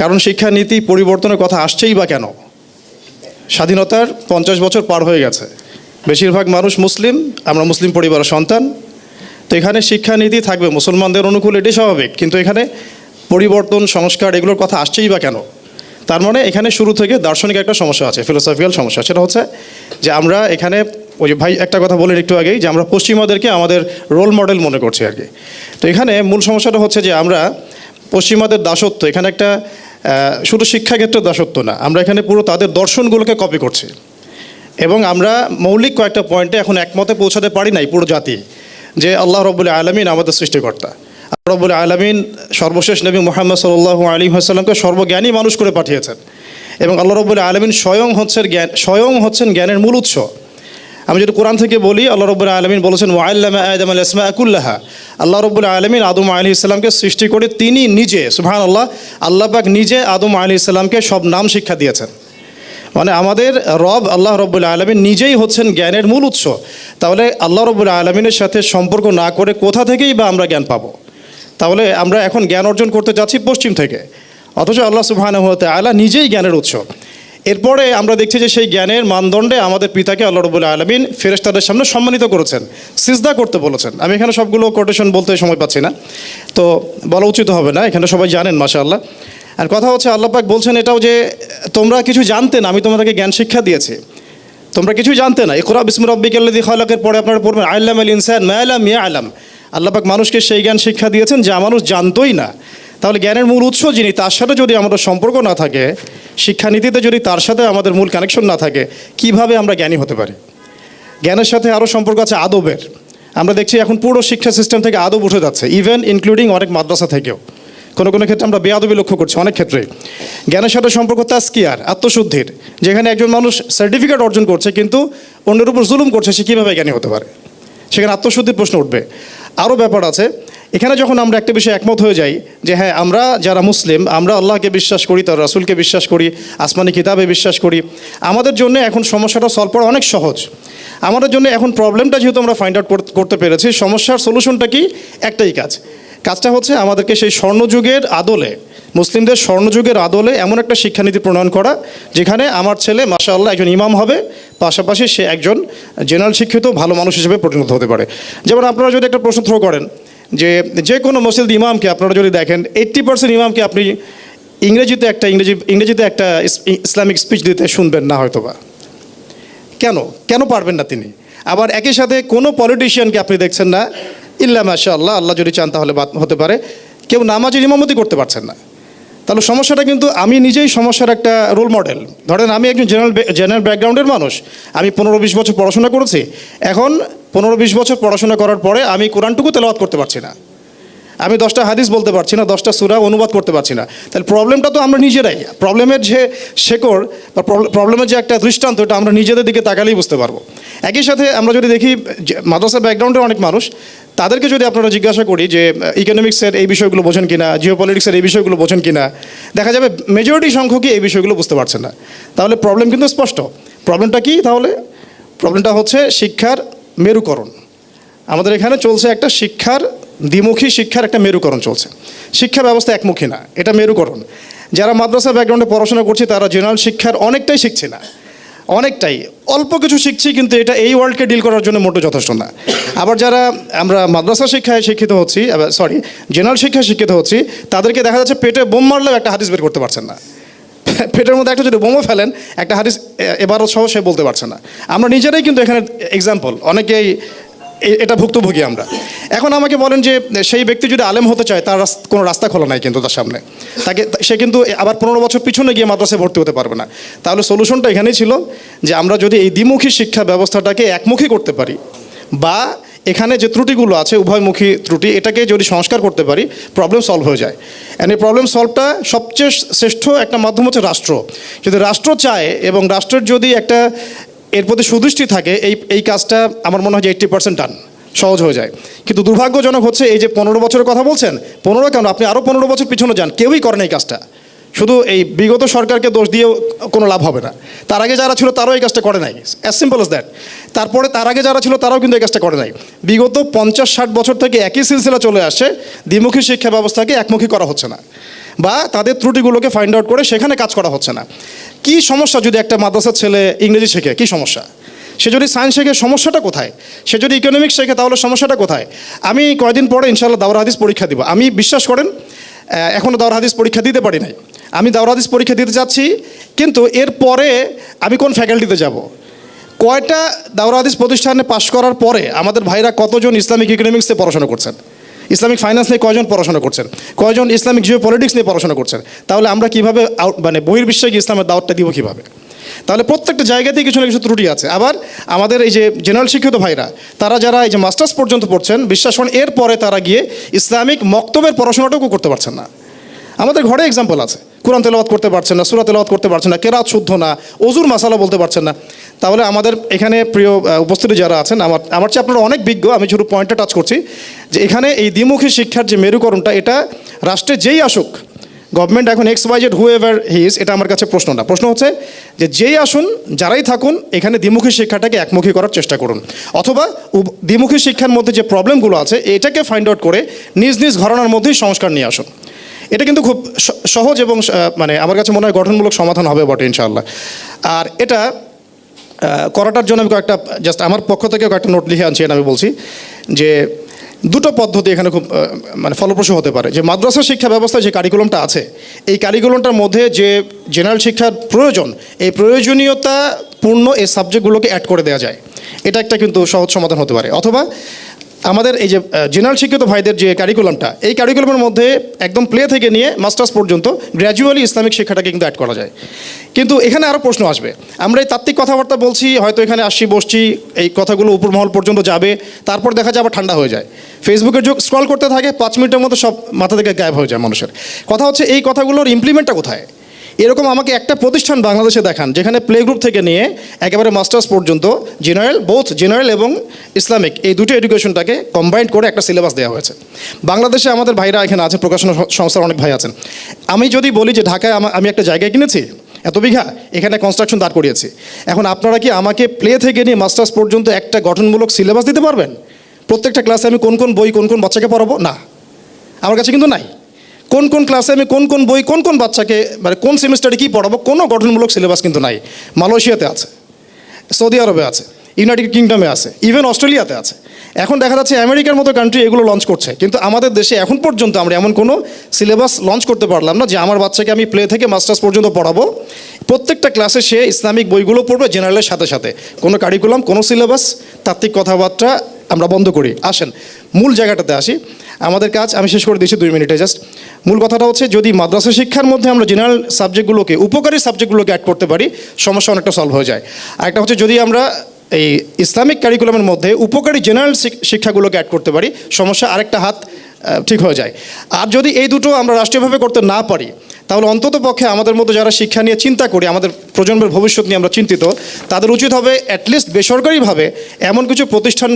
কারণ শিক্ষানীতি পরিবর্তনের কথা আসছেই বা কেন? স্বাধীনতার 50 বছর পার হয়ে গেছে, বেশিরভাগ মানুষ মুসলিম, আমরা মুসলিম পরিবারের সন্তান। তো এখানে শিক্ষানীতি থাকবে মুসলমানদের অনুকূল, এটি স্বাভাবিক, কিন্তু এখানে পরিবর্তন, সংস্কার এগুলোর কথা আসছেই বা কেন? তার মানে এখানে শুরু থেকে দার্শনিক একটা সমস্যা আছে, ফিলোসফিক্যাল সমস্যা। সেটা হচ্ছে যে আমরা এখানে, ওই যে ভাই একটা কথা বলেন একটু আগেই, যে আমরা পশ্চিমাদেরকে আমাদের রোল মডেল মনে করছি আর কি। তো এখানে মূল সমস্যাটা হচ্ছে যে আমরা পশ্চিমাদের দাসত্ব, এখানে একটা শুধু শিক্ষাক্ষেত্রে দাসত্ব না, আমরা এখানে পুরো তাদের দর্শনগুলোকে কপি করছি। এবং আমরা মৌলিক কয়েকটা পয়েন্টে এখন একমতে পৌঁছাতে পারি নাই পুরো জাতি, যে আল্লাহ রাব্বুল আলামিন আমাদের সৃষ্টিকর্তা। আল্লাহ রাব্বুল আলামিন সর্বশেষ নবী মুহাম্মদ সাল্লাল্লাহু আলাইহি ওয়াসাল্লামকে সর্বজ্ঞানী মানুষ করে পাঠিয়েছেন, এবং আল্লাহ রাব্বুল আলামিন স্বয়ং হচ্ছেন জ্ঞানের মূল উৎস। আমি যদি কোরআন থেকে বলি, আল্লাহ রাব্বুল আলামিন বলেছেন ওয়াল্লামা আদম আল আসমাআ কুল্লাহা। আল্লাহ রাব্বুল আলামিন আদম আলাইহিস সালামকে সৃষ্টি করে তিনি নিজে, সুবহানাল্লাহ, আল্লাহ পাক নিজে আদম আলাইহিস সালামকে সব নাম শিক্ষা দিয়েছেন। মানে আমাদের রব আল্লাহ রাব্বুল আলামিন নিজেই হচ্ছেন জ্ঞানের মূল উৎস। তাহলে আল্লাহ রাব্বুল আলামিনের সাথে সম্পর্ক না করে কোথা থেকেই বা আমরা জ্ঞান পাবো? তাহলে আমরা এখন জ্ঞান অর্জন করতে যাচ্ছি পশ্চিম থেকে, অথচ আল্লাহ সুবহানাহু ওয়া তাআলা নিজেই জ্ঞানের উৎস। এরপরে আমরা দেখছি যে সেই জ্ঞানের মানদণ্ডে আমাদের পিতাকে আল্লাহ রাব্বুল আলামিন ফেরেশতাদের সামনে সম্মানিত করেছেন, সিজদা করতে বলেছেন। আমি এখানে সবগুলো কোটেশন বলতে সময় পাচ্ছি না, তো বলা উচিত হবে না, এখানে সবাই জানেন মাশাআল্লাহ। আর কথা হচ্ছে আল্লাহ পাক বলছেন এটাও যে তোমরা কিছু জানতে না, আমি তোমাদেরকে জ্ঞান শিক্ষা দিয়েছি, তোমরা কিছুই জানতে না। ইকরা বিসমি রাব্বিকাল্লাযী খালাকের পরে আপনারা পড়বেন আল্লামাল ইনসান মা লাম ইয়ালাম। আল্লাহ পাক মানুষকে সেই জ্ঞান শিক্ষা দিয়েছেন যা মানুষ জানতোই না। তাহলে জ্ঞানের মূল উৎস যিনি, তার সাথে যদি আমাদের সম্পর্ক না থাকে, শিক্ষানীতিতে যদি তার সাথে আমাদের মূল কানেকশন না থাকে, কিভাবে আমরা জ্ঞানী হতে পারি? জ্ঞানের সাথে আরও সম্পর্ক আছে আদবের। আমরা দেখছি এখন পুরো শিক্ষা সিস্টেম থেকে আদব উঠে যাচ্ছে, ইভেন ইনক্লুডিং অনেক মাদ্রাসা থেকেও। কোনো ক্ষেত্রে আমরা বেয়াদবি লক্ষ্য করছি অনেক ক্ষেত্রে। জ্ঞানের সাথে সম্পর্ক তাজকিয়ার, আত্মশুদ্ধির, যেখানে একজন মানুষ সার্টিফিকেট অর্জন করছে কিন্তু অন্যের উপর জুলুম করছে, সে কীভাবে জ্ঞানী হতে পারে? সেখানে আত্মশুদ্ধির প্রশ্ন উঠবে। আরও ব্যাপার আছে এখানে, যখন আমরা একটা বিষয়ে একমত হয়ে যাই যে হ্যাঁ, আমরা যারা মুসলিম, আমরা আল্লাহকে বিশ্বাস করি, তার রাসূলকে বিশ্বাস করি, আসমানি কিতাবে বিশ্বাস করি, আমাদের জন্য এখন সমস্যাটা সলভ করা অনেক সহজ। আমাদের জন্য এখন প্রবলেমটা যেহেতু আমরা ফাইন্ড আউট করতে পেরেছি, সমস্যার সলিউশনটা কি? একটাই কাজটা হচ্ছে আমাদেরকে সেই স্বর্ণযুগের আদলে, মুসলিমদের স্বর্ণযুগের আদলে এমন একটা শিক্ষানীতি প্রণয়ন করা, যেখানে আমার ছেলে মাশাআল্লাহ একজন ইমাম হবে, পাশাপাশি সে একজন জেনারেল শিক্ষিত ভালো মানুষ হিসেবে পরিণত হতে পারে। যেমন আপনারা যদি একটা প্রশ্ন থ্রো করেন যে কোনো মসজিদ ইমামকে আপনারা যদি দেখেন, 80% ইমামকে আপনি ইংরেজিতে একটা ইসলামিক স্পিচ দিতে শুনবেন না হয়তোবা। কেন পারবেন না তিনি? আবার একই সাথে কোনো পলিটিশিয়ানকে আপনি দেখছেন না, ইল্লা মাশাআল্লাহ, আল্লাহ যদি চান তাহলে হতে পারে, কেউ নামাজের ইমামতি করতে পারছেন না। তাহলে সমস্যাটা কিন্তু আমি নিজেই সমস্যার একটা রোল মডেল। ধরেন আমি একজন জেনারেল ব্যাকগ্রাউন্ডের মানুষ, আমি 15-20 বছর পড়াশোনা করেছি। এখন 15-20 বছর পড়াশোনা করার পরে আমি কোরআনটুকু তেলাওয়াত করতে পারছি না, আমি 10টা হাদিস বলতে পারছি না, 10টা সূরা অনুবাদ করতে পারছি না। তাহলে প্রবলেমটা তো আমরা নিজেরাই। প্রবলেমের যে শেকড় বা প্রবলেমের যে একটা দৃষ্টান্ত, এটা আমরা নিজেদের দিকে তাকালেই বুঝতে পারবো। একই সাথে আমরা যদি দেখি মাদ্রাসা ব্যাকগ্রাউন্ডের অনেক মানুষ, তাদেরকে যদি আপনারা জিজ্ঞাসা করি যে ইকোনমিক্সের এই বিষয়গুলো বোঝেন কিনা, জিওপলিটিক্সের এই বিষয়গুলো বোঝেন কিনা, দেখা যাবে মেজরিটি সংখ্যকই এই বিষয়গুলো বুঝতে পারছেন না। তাহলে প্রবলেম কিন্তু স্পষ্ট। প্রবলেমটা কি তাহলে? প্রবলেমটা হচ্ছে শিক্ষার মেরুকরণ। আমাদের এখানে চলছে একটা দ্বিমুখী শিক্ষার একটা মেরুকরণ চলছে। শিক্ষা ব্যবস্থা একমুখী না, এটা মেরুকরণ। যারা মাদ্রাসা ব্যাকগ্রাউন্ডে পড়াশোনা করছে তারা জেনারেল শিক্ষার অনেকটাই শিখছে না, অনেকটাই অল্প কিছু শিখছি, কিন্তু এটা এই ওয়ার্ল্ডকে ডিল করার জন্য মোটেও যথেষ্ট না। আবার যারা আমরা মাদ্রাসা শিক্ষায় শিক্ষিত হচ্ছি, জেনারেল শিক্ষায় শিক্ষিত হচ্ছি, তাদেরকে দেখা যাচ্ছে পেটে বোম মারলেও একটা হাদিস বের করতে পারছেন না। পেটের মধ্যে একটা যদি বোমও ফেলেন, একটা হাদিস এবারও সহ সে বলতে পারছে না। আমরা নিজেরাই কিন্তু এখানে এক্সাম্পল, অনেকেই এটা ভুক্তভোগী আমরা। এখন আমাকে বলেন যে সেই ব্যক্তি যদি আলেম হতে চায়, তার কোনো রাস্তা খোলা নাই কিন্তু তার সামনে, সে কিন্তু আবার 15 বছর পিছনে গিয়ে মাদ্রাসায় ভর্তি হতে পারবে না। তাহলে সলিউশনটা এখানেই ছিল যে আমরা যদি এই দ্বিমুখী শিক্ষা ব্যবস্থাটাকে একমুখী করতে পারি, বা এখানে যে ত্রুটিগুলো আছে উভয়মুখী ত্রুটি, এটাকে যদি সংস্কার করতে পারি, প্রবলেম সলভ হয়ে যায়। অ্যান্ড এই প্রবলেম সলভটা সবচেয়ে শ্রেষ্ঠ একটা মাধ্যম হচ্ছে রাষ্ট্র। যদি রাষ্ট্র চায় এবং রাষ্ট্রের যদি একটা এর প্রতি সুদৃষ্টি থাকে, এই কাজটা আমার মনে হয় যে 80% ডান, সহজ হয়ে যায়। কিন্তু দুর্ভাগ্যজনক হচ্ছে এই যে 15 বছরের কথা বলছেন, 15 কেন, আপনি আরও 15 বছর পিছনে যান, কেউই করেন এই কাজটা। শুধু এই বিগত সরকারকে দোষ দিয়েও কোনো লাভ হবে না। তার আগে যারা ছিল তারাও এই কাজটা করে নাই, অ্যাজ সিম্পল অ্যাজ দ্যাট। তারপরে তার আগে যারা ছিল তারাও কিন্তু এই কাজটা করে নাই। বিগত 50-60 বছর থেকে একই সিলসিলা চলে আসছে, দ্বিমুখী শিক্ষা ব্যবস্থাকে একমুখী করা হচ্ছে না। বা তাদের ত্রুটিগুলোকে ফাইন্ড আউট করে সেখানে কাজ করা হচ্ছে না। কি সমস্যা যদি একটা মাদ্রাসার ছেলে ইংরেজি শেখে, কি সমস্যা? সে যদি সায়েন্স শেখে, সমস্যাটা কোথায়? সে যদি ইকোনমিক্স শেখে, তাহলে সমস্যাটা কোথায়? আমি কয়েকদিন পরে ইনশাআল্লাহ দাওরা হাদিস পরীক্ষা দিব। আমি বিশ্বাস করেন এখনও দাওরা হাদিস পরীক্ষা দিতে পারি নাই। আমি দাওরা হাদিস পরীক্ষা দিতে যাচ্ছি, কিন্তু এরপরে আমি কোন ফ্যাকাল্টিতে যাব? কয়টা দাওরা হাদিস প্রতিষ্ঠানে পাশ করার পরে আমাদের ভাইরা কতজন ইসলামিক ইকোনমিক্সে পড়াশোনা করছেন, ইসলামিক ফাইন্যান্স নিয়ে কয়জন পড়াশোনা করছেন, কয়জন ইসলামিক জিও পলিটিক্স নিয়ে পড়াশোনা করছেন? তাহলে আমরা কীভাবে মানে বহির্বিশ্বে গিয়ে ইসলামের দাওয়াতটা দিব কীভাবে? তাহলে প্রত্যেকটা জায়গাতেই কিছু না কিছু ত্রুটি আছে। আবার আমাদের এই যে জেনারেল শিক্ষিত ভাইরা, তারা যারা এই যে মাস্টার্স পর্যন্ত পড়ছেন, বিশ্বাস করেন এরপরে তারা গিয়ে ইসলামিক মক্তবের পড়াশোনাটুকু করতে পারছেন না। আমাদের ঘরে এক্সাম্পল আছে, কোরআন তেলাওয়াত করতে পারছেন না, সূরা তেলাওয়াত করতে পারছেন না, কেরাত শুদ্ধ না, ওযুর মাসালা বলতে পারছেন না। তাহলে আমাদের এখানে প্রিয় উপস্থিতি যারা আছেন, আমার চেয়ে আপনারা অনেক বিজ্ঞ, আমি শুধু পয়েন্টটা টাচ করছি যে এখানে এই দ্বিমুখী শিক্ষার যে মেরুকরণটা, এটা রাষ্ট্রে যেই আসুক, গভর্নমেন্ট এখন XYZ হুএভার হি ইজ, এটা আমার কাছে প্রশ্ন না। প্রশ্ন হচ্ছে যে যেই আসুন, যারাই থাকুন, এখানে দ্বিমুখী শিক্ষাটাকে একমুখী করার চেষ্টা করুন, অথবা দ্বিমুখী শিক্ষার মধ্যে যে প্রবলেমগুলো আছে এটাকে ফাইন্ড আউট করে নিজ নিজ ঘরানার মধ্যেই সংস্কার নিয়ে আসুন। এটা কিন্তু খুব সহজ এবং মানে আমার কাছে মনে হয় গঠনমূলক সমাধান হবে বটে ইনশাআল্লাহ। আর এটা করাটার জন্য আমি কয়েকটা জাস্ট আমার পক্ষ থেকে কয়েকটা নোট লিখে আনছি। আমি বলছি যে দুটো পদ্ধতি এখানে খুব মানে ফলপ্রসূ হতে পারে। যে মাদ্রাসা শিক্ষা ব্যবস্থায় যে কারিকুলামটা আছে, এই কারিকুলামটার মধ্যে যে জেনারেল শিক্ষার প্রয়োজন, এই প্রয়োজনীয়তা পূর্ণ এই সাবজেক্টগুলোকে অ্যাড করে দেওয়া যায়, এটা একটা কিন্তু সহজ সমাধান হতে পারে। অথবা আমাদের এই যে জেনারেল শিক্ষিত ভাইদের যে কারিকুলামটা, এই কারিকুলামের মধ্যে একদম প্লে থেকে নিয়ে মাস্টার্স পর্যন্ত গ্র্যাজুয়ালি ইসলামিক শিক্ষাটাকে কিন্তু অ্যাড করা যায়। কিন্তু এখানে আরও প্রশ্ন আসবে। আমরা এই তাত্ত্বিক কথাবার্তা বলছি, হয়তো এখানে আসছি বসছি, এই কথাগুলো উপর মহল পর্যন্ত যাবে, তারপর দেখা যায় আবার ঠান্ডা হয়ে যায়। ফেসবুকের যুগ, স্ক্রল করতে থাকে, 5 মিনিটের মতো সব মাথা থেকে গায়েব হয়ে যায় মানুষের। কথা হচ্ছে এই কথাগুলোর ইমপ্লিমেন্টটা কোথায়? এরকম আমাকে একটা প্রতিষ্ঠান বাংলাদেশে দেখান যেখানে প্লে গ্রুপ থেকে নিয়ে একেবারে মাস্টার্স পর্যন্ত জেনারেল এবং ইসলামিক এই দুটো এডুকেশনটাকে কম্বাইন্ড করে একটা সিলেবাস দেওয়া হয়েছে। বাংলাদেশে আমাদের ভাইরা এখানে আছে, প্রকাশনা সংস্থার অনেক ভাই আছেন। আমি যদি বলি যে ঢাকায় আমি একটা জায়গায় কিনেছি এত বিঘা, এখানে কনস্ট্রাকশন দাঁড় করিয়েছি, এখন আপনারা কি আমাকে প্লে থেকে নিয়ে মাস্টার্স পর্যন্ত একটা গঠনমূলক সিলেবাস দিতে পারবেন? প্রত্যেকটা ক্লাসে আমি কোন কোন বই কোন কোন বাচ্চাকে পড়াবো? না, আমার কাছে কিন্তু নাই। কোন কোন ক্লাসে আমি কোন কোন বই কোন কোন বাচ্চাকে মানে কোন সেমিস্টারে কী পড়াবো, কোনো গঠনমূলক সিলেবাস কিন্তু নাই। মালয়েশিয়াতে আছে, সৌদি আরবে আছে, ইউনাইটেড কিংডমে আছে, ইভেন অস্ট্রেলিয়াতে আছে। এখন দেখা যাচ্ছে আমেরিকার মতো কান্ট্রি এগুলো লঞ্চ করছে, কিন্তু আমাদের দেশে এখন পর্যন্ত আমরা এমন কোনো সিলেবাস লঞ্চ করতে পারলাম না যে আমার বাচ্চাকে আমি প্লে থেকে মাস্টার্স পর্যন্ত পড়াবো। প্রত্যেকটা ক্লাসে সে ইসলামিক বইগুলো পড়বে জেনারেলের সাথে সাথে। কোনো কারিকুলাম, কোনো সিলেবাস, তাত্ত্বিক কথাবার্তা আমরা বন্ধ করি। আসেন মূল জায়গাটাতে আসি। আমাদের কাজ আমি শেষ করে দিয়েছি 2 মিনিটে জাস্ট। মূল কথাটা হচ্ছে যদি মাদ্রাসা শিক্ষার মধ্যে আমরা জেনারেল সাবজেক্টগুলোকে, উপকারী সাবজেক্টগুলোকে অ্যাড করতে পারি, সমস্যা অনেকটা সলভ হয়ে যায়। আরেকটা হচ্ছে যদি আমরা এই ইসলামিক কারিকুলামের মধ্যে উপকারী জেনারেল শিক্ষাগুলোকে অ্যাড করতে পারি, সমস্যা আরেকটা হাত ঠিক হয়ে যায়। আর যদি এই দুটো আমরা রাষ্ট্রীয়ভাবে করতে না পারি, তাহলে অন্তত পক্ষে আমাদের মতো যারা শিক্ষা নিয়ে চিন্তা করি, আমাদের প্রজন্মের ভবিষ্যৎ নিয়ে আমরা চিন্তিত, তাদের উচিত হবে অ্যাটলিস্ট বেসরকারিভাবে এমন কিছু প্রতিষ্ঠান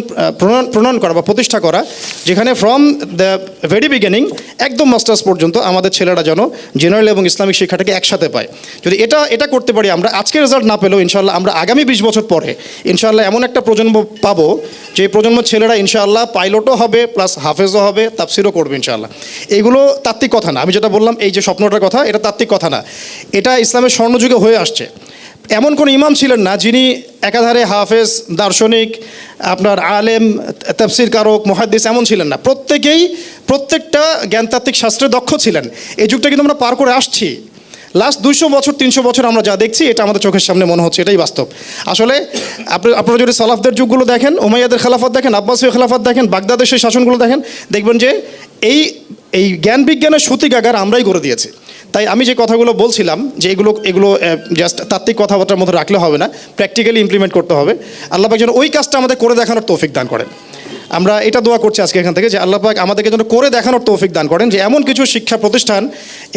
প্রণয়ন করা বা প্রতিষ্ঠা করা, যেখানে ফ্রম দ্য ভেরি বিগিনিং একদম মাস্টার্স পর্যন্ত আমাদের ছেলেরা যেন জেনারেল এবং ইসলামিক শিক্ষাটাকে একসাথে পায়। যদি এটা করতে পারি আমরা, আজকে রেজাল্ট না পেলেও ইনশাআল্লাহ আমরা আগামী 20 বছর পরে ইনশাআল্লাহ এমন একটা প্রজন্ম পাবো যে প্রজন্মের ছেলেরা ইনশাআল্লাহ পাইলটও হবে, প্লাস হাফেজও হবে, তাফসিরও করবে ইনশাআল্লাহ। এগুলো তাত্ত্বিক কথা না, আমি যেটা বললাম এই যে স্বপ্নটার কথা, এটা তাত্ত্বিক কথা না, এটা ইসলামের স্বর্ণযুগে হয়ে আসছে। এমন কোন ইমাম ছিলেন না যিনি একাধারে হাফেজ, দার্শনিক, আপনার আলেম, তাফসির কারক, মুহাদ্দিস এমন ছিলেন না। প্রত্যেকটা জ্ঞানতাত্ত্বিক শাস্ত্রে দক্ষ ছিলেন। এই যুগটা কিন্তু আমরা পার করে আসছি। লাস্ট 200 বছর 300 বছর আমরা যা দেখছি, এটা আমাদের চোখের সামনে মনে হচ্ছে এটাই বাস্তব। আসলে আপনারা যদি সালাফদের যুগগুলো দেখেন, উমাইয়াদের খেলাফত দেখেন, আব্বাসীয় খেলাফত দেখেন, বাগদাদের সেই শাসনগুলো দেখেন, দেখবেন যে এই জ্ঞান বিজ্ঞানের সূতিকাগার আমরাই করে দিয়েছি। তাই আমি যে কথাগুলো বলছিলাম যে এগুলো জাস্ট তাত্ত্বিক কথাবার্তার মধ্যে রাখলে হবে না, প্র্যাকটিক্যালি ইমপ্লিমেন্ট করতে হবে। আল্লাহ পাক যেন ওই কাজটা আমাদের করে দেখানোর তৌফিক দান করেন। আমরা এটা দোয়া করছি আজকে এখান থেকে যে আল্লাহ পাক আমাদেরকে যেন করে দেখানোর তৌফিক দান করেন, যে এমন কিছু শিক্ষা প্রতিষ্ঠান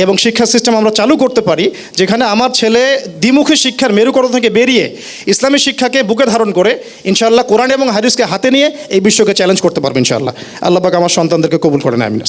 এবং শিক্ষা সিস্টেম আমরা চালু করতে পারি যেখানে আমার ছেলে দ্বিমুখী শিক্ষার মেরুকরণ থেকে বেরিয়ে ইসলামী শিক্ষাকে বুকে ধারণ করে ইনশাআল্লাহ কোরআন এবং হাদিসকে হাতে নিয়ে এই বিশ্বকে চ্যালেঞ্জ করতে পারবে ইনশাআল্লাহ। আল্লাহ পাক আমার সন্তানদেরকে কবুল করেন, আমিন।